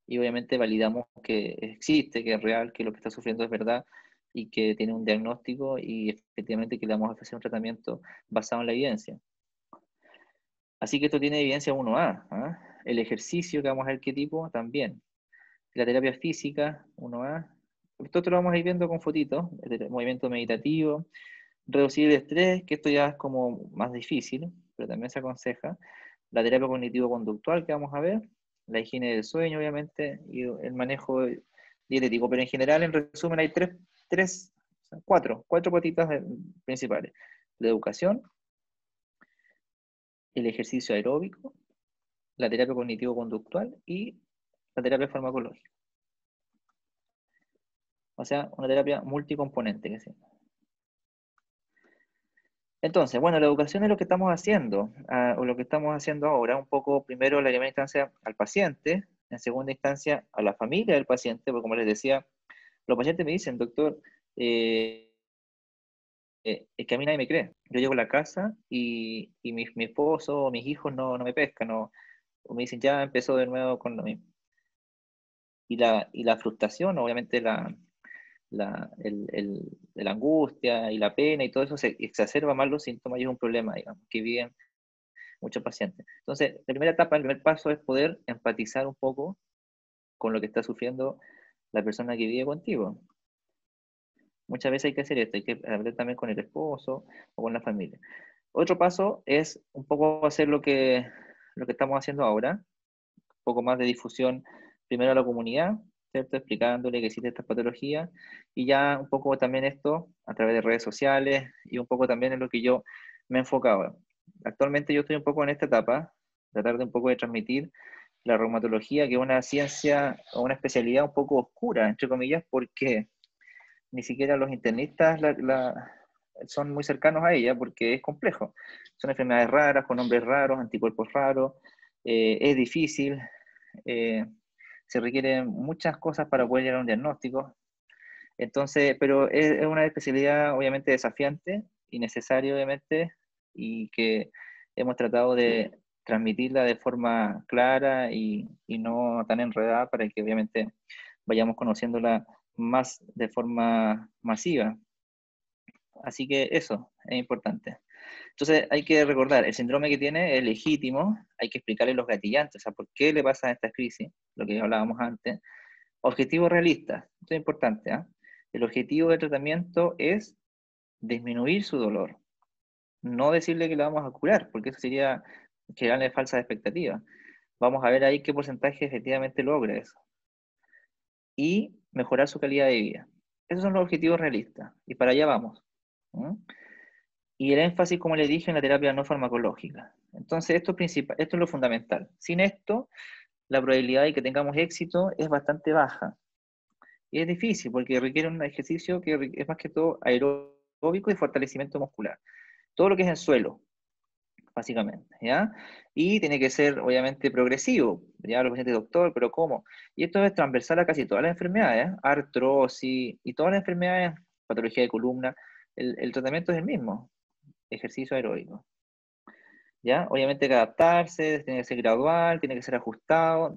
Y obviamente validamos que existe, que es real, que lo que está sufriendo es verdad y que tiene un diagnóstico y efectivamente que le vamos a ofrecer un tratamiento basado en la evidencia. Así que esto tiene evidencia 1A. ¿Ah? El ejercicio, que vamos a ver qué tipo, también. La terapia física, 1A. Esto lo vamos a ir viendo con fotitos. El movimiento meditativo. Reducir el estrés, que esto ya es como más difícil, pero también se aconseja. La terapia cognitivo-conductual, que vamos a ver. La higiene del sueño, obviamente, y el manejo dietético. Pero en general, en resumen, hay cuatro patitas principales. La educación, el ejercicio aeróbico, la terapia cognitivo-conductual y la terapia farmacológica. O sea, una terapia multicomponente, que se llama. Entonces, bueno, la educación es lo que estamos haciendo, o lo que estamos haciendo ahora, un poco primero en la primera instancia al paciente, en segunda instancia a la familia del paciente, porque como les decía, los pacientes me dicen, doctor, es que a mí nadie me cree. Yo llego a la casa y mi esposo o mis hijos no me pescan, o me dicen, ya empezó de nuevo con lo mismo. Y la frustración, obviamente la angustia y la pena y todo eso se exacerba más los síntomas y es un problema, digamos, que viven muchos pacientes. Entonces, la primera etapa, el primer paso es poder empatizar un poco con lo que está sufriendo la persona que vive contigo. Muchas veces hay que hacer esto, hay que hablar también con el esposo o con la familia. Otro paso es un poco hacer lo que estamos haciendo ahora, un poco más de difusión primero a la comunidad, ¿cierto? Explicándole que existe esta patología y ya un poco también esto a través de redes sociales y un poco también en lo que yo me enfocaba. Actualmente yo estoy un poco en esta etapa, tratar de un poco de transmitir la reumatología, que es una ciencia o una especialidad un poco oscura, entre comillas, porque ni siquiera los internistas son muy cercanos a ella porque es complejo. Son enfermedades raras, con nombres raros, anticuerpos raros, es difícil, se requieren muchas cosas para poder llegar a un diagnóstico. Entonces, pero es una especialidad obviamente desafiante y necesaria obviamente, y que hemos tratado de transmitirla de forma clara y no tan enredada para que obviamente vayamos conociéndola más de forma masiva. Así que eso es importante. Entonces hay que recordar, el síndrome que tiene es legítimo, hay que explicarle los gatillantes, o sea, por qué le pasan estas crisis, lo que hablábamos antes. Objetivo realista, esto es importante, ¿ah? El objetivo del tratamiento es disminuir su dolor, no decirle que la vamos a curar, porque eso sería crearle falsas expectativas. Vamos a ver ahí qué porcentaje efectivamente logra eso. Y mejorar su calidad de vida. Esos son los objetivos realistas, y para allá vamos. ¿Mm? Y el énfasis, como le dije, en la terapia no farmacológica. Entonces, esto es lo fundamental. Sin esto, la probabilidad de que tengamos éxito es bastante baja. Y es difícil porque requiere un ejercicio que es más que todo aeróbico y fortalecimiento muscular. Todo lo que es en suelo, básicamente, ¿ya? Y tiene que ser, obviamente, progresivo. Ya lo paciente doctor, pero ¿cómo? Y esto es transversal a casi todas las enfermedades, ¿eh? Artrosis y todas las enfermedades, patología de columna, el tratamiento es el mismo, ejercicio aeróbico. ¿Ya? Obviamente hay que adaptarse, tiene que ser gradual, tiene que ser ajustado,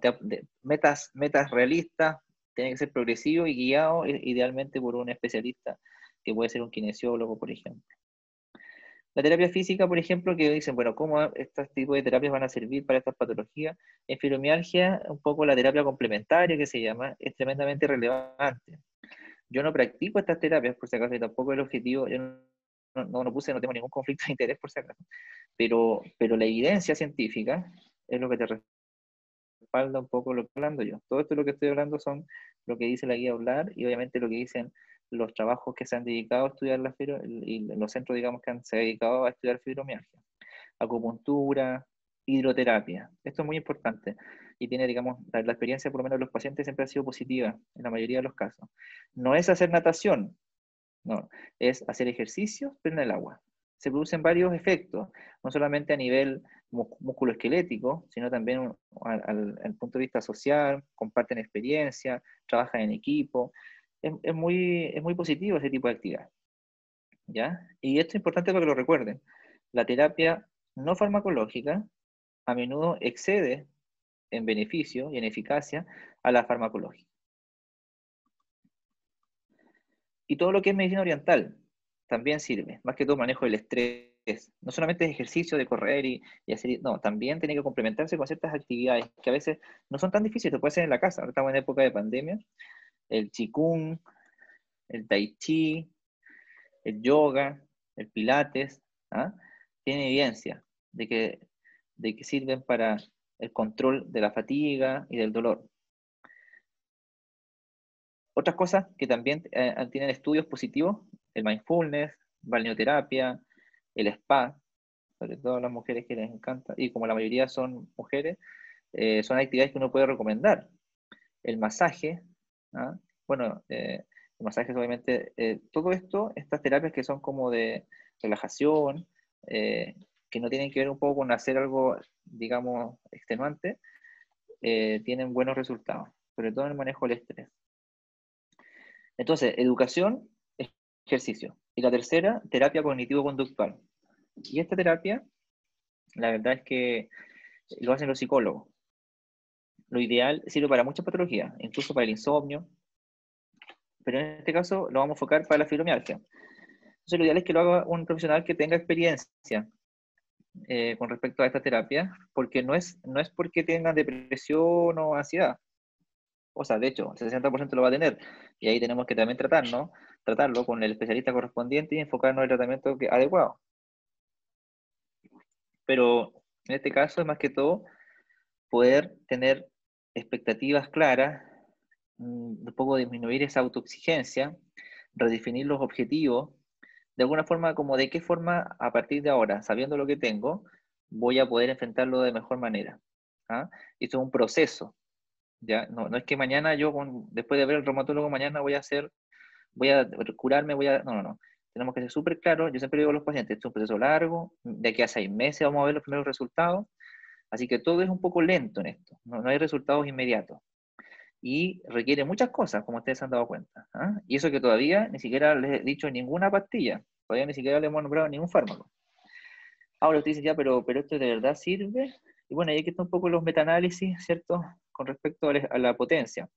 metas realistas, tiene que ser progresivo y guiado idealmente por un especialista, que puede ser un kinesiólogo, por ejemplo. La terapia física, por ejemplo, que dicen, bueno, ¿cómo estos tipos de terapias van a servir para estas patologías? En fibromialgia, un poco la terapia complementaria que se llama, es tremendamente relevante. Yo no practico estas terapias, por si acaso, y tampoco el objetivo, yo no tengo ningún conflicto de interés, por si acaso, pero la evidencia científica es lo que te respalda un poco lo que estoy hablando yo. Todo esto lo que estoy hablando son lo que dice la guía Hablar y obviamente lo que dicen los trabajos que se han dedicado a estudiar la y los centros, digamos, que se han dedicado a estudiar fibromialgia. Acupuntura, hidroterapia. Esto es muy importante y tiene, digamos, la experiencia por lo menos de los pacientes siempre ha sido positiva en la mayoría de los casos. No es hacer natación, no, es hacer ejercicios, pero en el agua. Se producen varios efectos, no solamente a nivel musculoesquelético, sino también al punto de vista social, comparten experiencia, trabajan en equipo. Es muy positivo ese tipo de actividad. ¿Ya? Y esto es importante para que lo recuerden. La terapia no farmacológica a menudo excede en beneficio y en eficacia a la farmacológica. Y todo lo que es medicina oriental también sirve, más que todo manejo del estrés. No solamente es ejercicio de correr y hacer, no, también tiene que complementarse con ciertas actividades que a veces no son tan difíciles, se puede hacer en la casa. Ahora estamos en época de pandemia, el qigong, el tai chi, el yoga, el pilates, ¿ah? Tiene evidencia de que sirven para el control de la fatiga y del dolor. Otras cosas que también tienen estudios positivos, el mindfulness, balneoterapia, el spa, sobre todo a las mujeres que les encanta, y como la mayoría son mujeres, son actividades que uno puede recomendar. El masaje, ¿ah? Bueno, el masaje es obviamente, todo esto, estas terapias que son como de relajación, que no tienen que ver un poco con hacer algo, digamos, extenuante, tienen buenos resultados, sobre todo en el manejo del estrés. Entonces, educación, ejercicio. Y la tercera, terapia cognitivo-conductual. Y esta terapia, la verdad es que lo hacen los psicólogos. Lo ideal sirve para muchas patologías, incluso para el insomnio, pero en este caso lo vamos a enfocar para la fibromialgia. Entonces, lo ideal es que lo haga un profesional que tenga experiencia con respecto a esta terapia, porque no es porque tengan depresión o ansiedad. O sea, de hecho, el 60% lo va a tener. Y ahí tenemos que también tratarlo con el especialista correspondiente y enfocarnos en el tratamiento adecuado. Pero en este caso es más que todo poder tener expectativas claras, un poco disminuir esa autoexigencia, redefinir los objetivos, de alguna forma como de qué forma a partir de ahora, sabiendo lo que tengo, voy a poder enfrentarlo de mejor manera. ¿Ah? Esto es un proceso, ¿ya? No es que mañana yo, después de ver el reumatólogo, mañana voy a curarme, no. Tenemos que ser súper claros, yo siempre digo a los pacientes, esto es un proceso largo, de aquí a 6 meses vamos a ver los primeros resultados, así que todo es un poco lento en esto, no hay resultados inmediatos. Y requiere muchas cosas, como ustedes se han dado cuenta. ¿Ah? Y eso que todavía ni siquiera les he dicho ninguna pastilla, todavía ni siquiera le hemos nombrado ningún fármaco. Ahora usted dice, ya, pero esto de verdad sirve. Y bueno, ahí aquí están un poco los metaanálisis, ¿cierto? Con respecto a la potencia.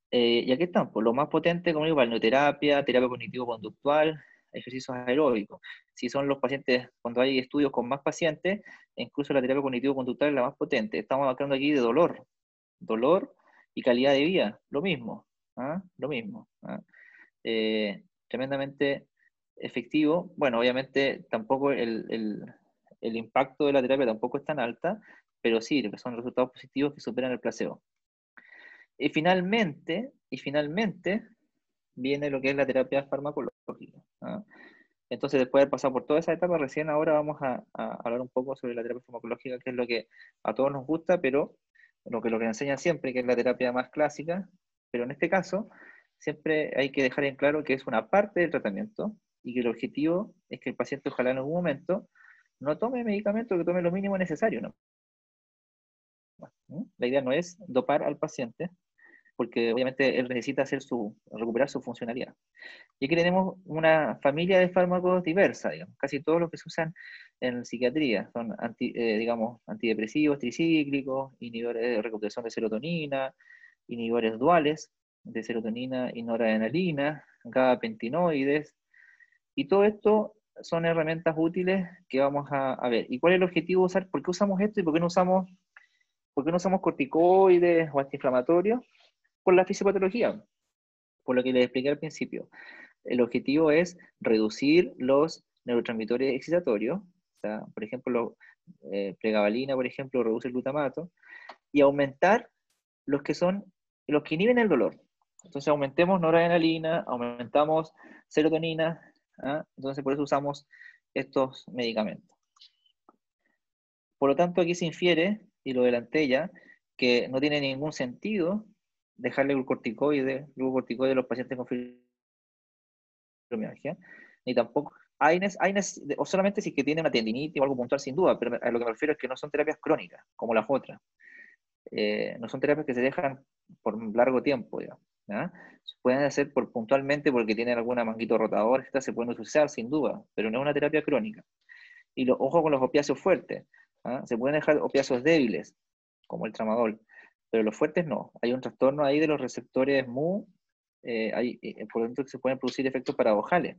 Y aquí están, pues lo más potente, como digo, balneoterapia, terapia cognitivo-conductual, ejercicios aeróbicos. Si son los pacientes, cuando hay estudios con más pacientes, incluso la terapia cognitivo-conductual es la más potente. Estamos hablando aquí de dolor y calidad de vida, lo mismo, ¿ah? Lo mismo. ¿Ah? Tremendamente efectivo. Bueno, obviamente tampoco el impacto de la terapia tampoco es tan alta, pero sí, que son resultados positivos que superan el placebo. Y finalmente viene lo que es la terapia farmacológica. ¿Ah? Entonces, después de haber pasado por toda esa etapa, recién ahora vamos a hablar un poco sobre la terapia farmacológica, que es lo que a todos nos gusta, pero lo que nos enseñan siempre, que es la terapia más clásica, pero en este caso, siempre hay que dejar en claro que es una parte del tratamiento y que el objetivo es que el paciente ojalá en algún momento no tome medicamento, que tome lo mínimo necesario, ¿no? La idea no es dopar al paciente, porque obviamente él necesita recuperar su funcionalidad. Y aquí tenemos una familia de fármacos diversa, digamos. Casi todos los que se usan en psiquiatría son digamos, antidepresivos, tricíclicos, inhibidores de recaptación de serotonina, inhibidores duales de serotonina y noradrenalina, gabapentinoides, y todo esto son herramientas útiles que vamos a ver. ¿Y cuál es el objetivo de usar? ¿Por qué usamos esto y por qué no usamos corticoides o antiinflamatorios? Por la fisiopatología, por lo que les expliqué al principio. El objetivo es reducir los neurotransmisores excitatorios, o sea, por ejemplo, pregabalina, por ejemplo, reduce el glutamato, y aumentar los que inhiben el dolor. Entonces aumentemos noradrenalina, aumentamos serotonina, ¿ah? Entonces por eso usamos estos medicamentos. Por lo tanto, aquí se infiere, y lo adelanté ya, que no tiene ningún sentido dejarle glucocorticoide a los pacientes con fibromialgia, ni tampoco o solamente si es que tiene una tendinitis o algo puntual sin duda, pero a lo que me refiero es que no son terapias crónicas, como las otras. No son terapias que se dejan por un largo tiempo, digamos. ¿Ya? Se pueden hacer puntualmente porque tienen alguna manguito rotador, estas se pueden usar sin duda, pero no es una terapia crónica. Y ojo con los opiáceos fuertes. ¿Ah? Se pueden dejar opiáceos débiles, como el tramadol, pero los fuertes no. Hay un trastorno ahí de los receptores MU, por lo tanto que se pueden producir efectos paradojales,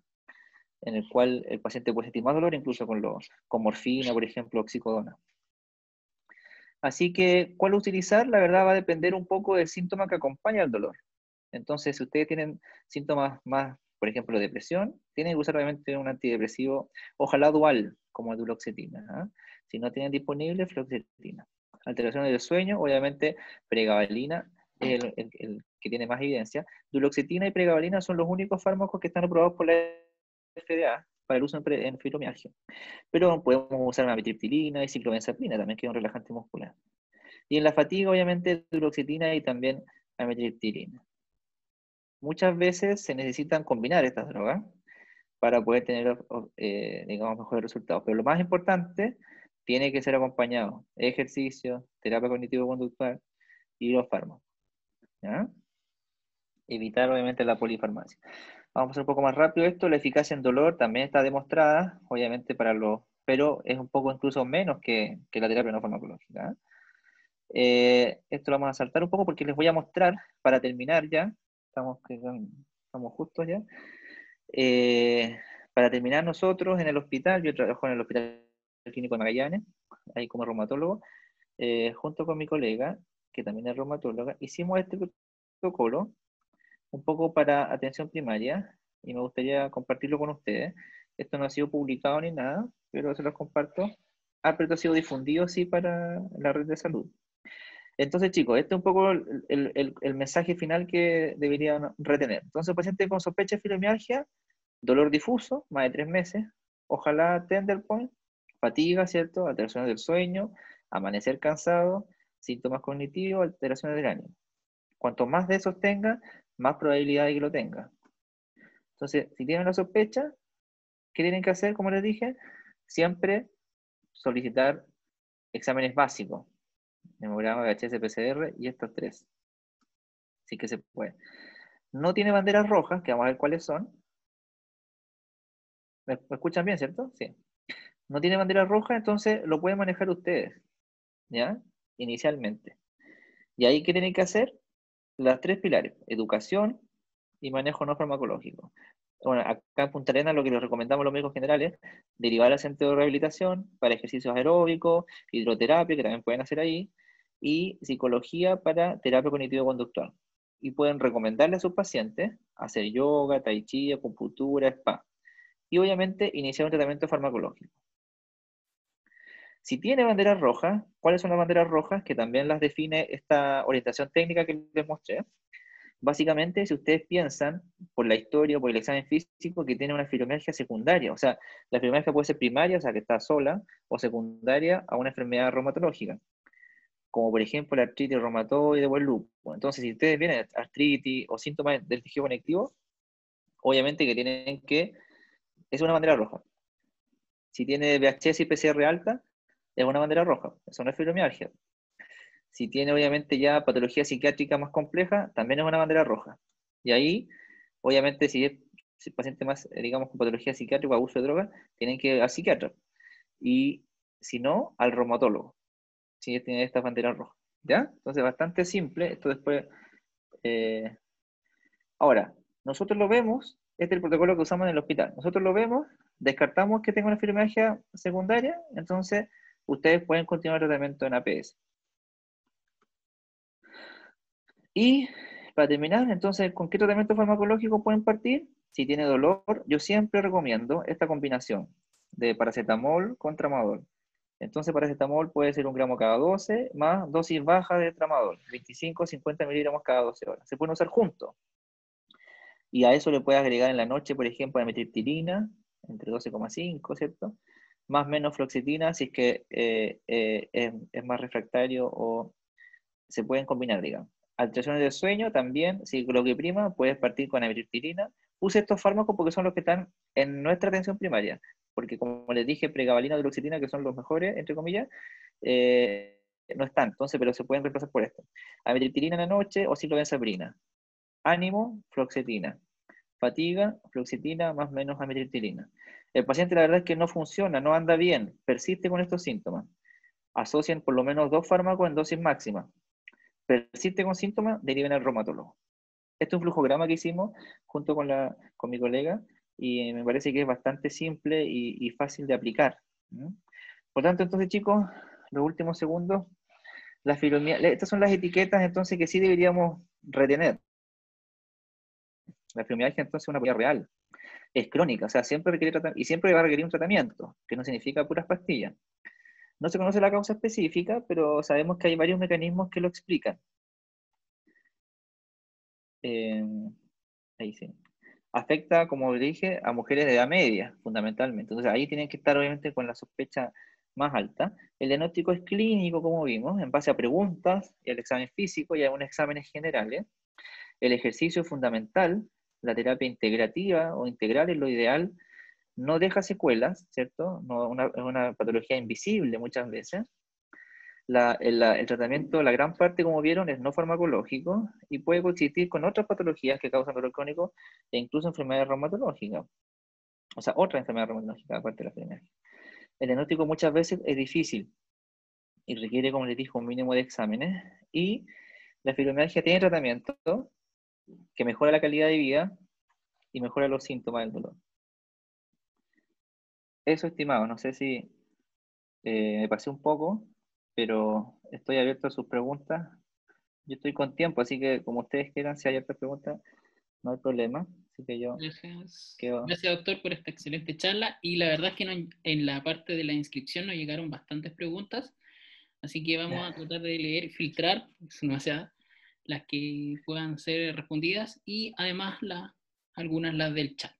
en el cual el paciente puede sentir más dolor incluso con morfina, por ejemplo, oxicodona. Así que, ¿cuál utilizar? La verdad va a depender un poco del síntoma que acompaña al dolor. Entonces, si ustedes tienen síntomas más, por ejemplo, de depresión, tienen que usar obviamente un antidepresivo, ojalá dual, como duloxetina. ¿Ah? Si no tienen disponible, fluoxetina. Alteraciones del sueño, obviamente, pregabalina es el que tiene más evidencia. Duloxetina y pregabalina son los únicos fármacos que están aprobados por la FDA para el uso en fibromialgia. Pero podemos usar amitriptilina y ciclobenzaprina también, que es un relajante muscular. Y en la fatiga, obviamente, duloxetina y también amitriptilina. Muchas veces se necesitan combinar estas drogas para poder tener, digamos, mejores resultados. Pero lo más importante, tiene que ser acompañado. Ejercicio, terapia cognitivo-conductual y los fármacos. ¿Ya? Evitar, obviamente, la polifarmacia. Vamos a hacer un poco más rápido esto. La eficacia en dolor también está demostrada, obviamente, pero es un poco incluso menos que la terapia no farmacológica. Esto lo vamos a saltar un poco porque les voy a mostrar, para terminar ya, estamos justos ya. Para terminar nosotros en el hospital, yo trabajo en el Hospital Clínico de Magallanes, ahí como reumatólogo, junto con mi colega, que también es reumatóloga, hicimos este protocolo un poco para atención primaria y me gustaría compartirlo con ustedes. Esto no ha sido publicado ni nada, pero se los comparto. Pero ha sido difundido sí para la red de salud. Entonces, chicos, este es un poco el mensaje final que deberían retener. Entonces, paciente con sospecha de fibromialgia, dolor difuso, más de 3 meses, ojalá tender point, fatiga, ¿cierto? Alteraciones del sueño, amanecer cansado, síntomas cognitivos, alteraciones del ánimo. Cuanto más de esos tenga, más probabilidad de que lo tenga. Entonces, si tienen una sospecha, ¿qué tienen que hacer? Como les dije, siempre solicitar exámenes básicos, hemograma, VHS, PCR y estos 3. Así que se puede. No tiene banderas rojas, que vamos a ver cuáles son. ¿Me escuchan bien, cierto? Sí. No tiene banderas rojas, entonces lo pueden manejar ustedes, ¿ya? Inicialmente. Y ahí, ¿qué tienen que hacer? Las 3 pilares: educación y manejo no farmacológico. bueno, acá en Punta Arenas lo que les recomendamos a los médicos generales, derivar al centro de rehabilitación para ejercicios aeróbicos, hidroterapia, que también pueden hacer ahí, y psicología para terapia cognitivo-conductual. Y pueden recomendarle a sus pacientes hacer yoga, tai chi, acupuntura, spa. Y obviamente iniciar un tratamiento farmacológico. Si tiene banderas rojas, ¿cuáles son las banderas rojas? Que también las define esta orientación técnica que les mostré. Básicamente, si ustedes piensan, por la historia o por el examen físico, que tiene una fibromialgia secundaria, o sea, la fibromialgia puede ser primaria, o sea, que está sola, o secundaria a una enfermedad reumatológica, como por ejemplo la artritis reumatoide o el lupus. Entonces, si ustedes vienen artritis o síntomas del tejido conectivo, obviamente que tienen que, es una bandera roja. Si tiene VHS y PCR alta, es una bandera roja, eso no es fibromialgia. Si tiene obviamente ya patología psiquiátrica más compleja, también es una bandera roja. Y ahí, obviamente, si es paciente más, digamos, con patología psiquiátrica o abuso de drogas, tienen que ir al psiquiatra. Y si no, al reumatólogo, si tiene estas banderas rojas. ¿Ya? Entonces, bastante simple. Esto después. eh, Ahora, nosotros lo vemos, este es el protocolo que usamos en el hospital. Nosotros lo vemos, descartamos que tenga una fibromialgia secundaria, entonces ustedes pueden continuar el tratamiento en APS. Y para terminar, entonces, ¿con qué tratamiento farmacológico pueden partir? Si tiene dolor, yo siempre recomiendo esta combinación de paracetamol con tramadol. Entonces, paracetamol puede ser 1 gramo cada 12, más dosis baja de tramadol, 25 o 50 miligramos cada 12 horas. Se pueden usar juntos. Y a eso le puedes agregar en la noche, por ejemplo, amitriptilina, entre 12,5, ¿cierto? Más o menos fluoxetina, si es que es más refractario o se pueden combinar, digamos. Alteraciones del sueño también, si lo que prima, puedes partir con amitriptilina. Puse estos fármacos porque son los que están en nuestra atención primaria, porque como les dije, pregabalina y duloxetina, que son los mejores, entre comillas, no están, entonces, pero se pueden reemplazar por esto. Amitriptilina en la noche o ciclobenzaprina. Ánimo, fluoxetina. Fatiga, fluoxetina más o menos amitriptilina. El paciente la verdad es que no funciona, no anda bien, persiste con estos síntomas. Asocian por lo menos 2 fármacos en dosis máxima. Persiste con síntomas, deriven al reumatólogo. Este es un flujograma que hicimos junto con mi colega y me parece que es bastante simple y fácil de aplicar. Por tanto, entonces chicos, los últimos segundos, estas son las etiquetas entonces que sí deberíamos retener. La fibromialgia entonces es una patología real, es crónica, o sea, siempre requiere tratamiento y siempre va a requerir un tratamiento, que no significa puras pastillas. No se conoce la causa específica, pero sabemos que hay varios mecanismos que lo explican. Ahí sí. Afecta, como dije, a mujeres de edad media, fundamentalmente. Entonces ahí tienen que estar obviamente con la sospecha más alta. El diagnóstico es clínico, como vimos, en base a preguntas y al examen físico y a unos exámenes generales. El ejercicio es fundamental, la terapia integrativa o integral es lo ideal, no deja secuelas, ¿cierto? No, es una patología invisible muchas veces. El tratamiento, la gran parte, como vieron, es no farmacológico y puede coexistir con otras patologías que causan dolor crónico e incluso enfermedades reumatológicas. O sea, otra enfermedad reumatológica aparte de la fibromialgia. El diagnóstico muchas veces es difícil y requiere, como les dije, un mínimo de exámenes. Y la fibromialgia tiene tratamiento que mejora la calidad de vida y mejora los síntomas del dolor. Eso, estimado, no sé si me pasé un poco, pero estoy abierto a sus preguntas. Yo estoy con tiempo, así que como ustedes quieran, si hay otras preguntas, no hay problema. Así que yo Gracias. quedo. Gracias, doctor, por esta excelente charla. Y la verdad es que en la parte de la inscripción nos llegaron bastantes preguntas, así que vamos a tratar de leer y filtrar, no sea, las que puedan ser respondidas y además algunas las del chat.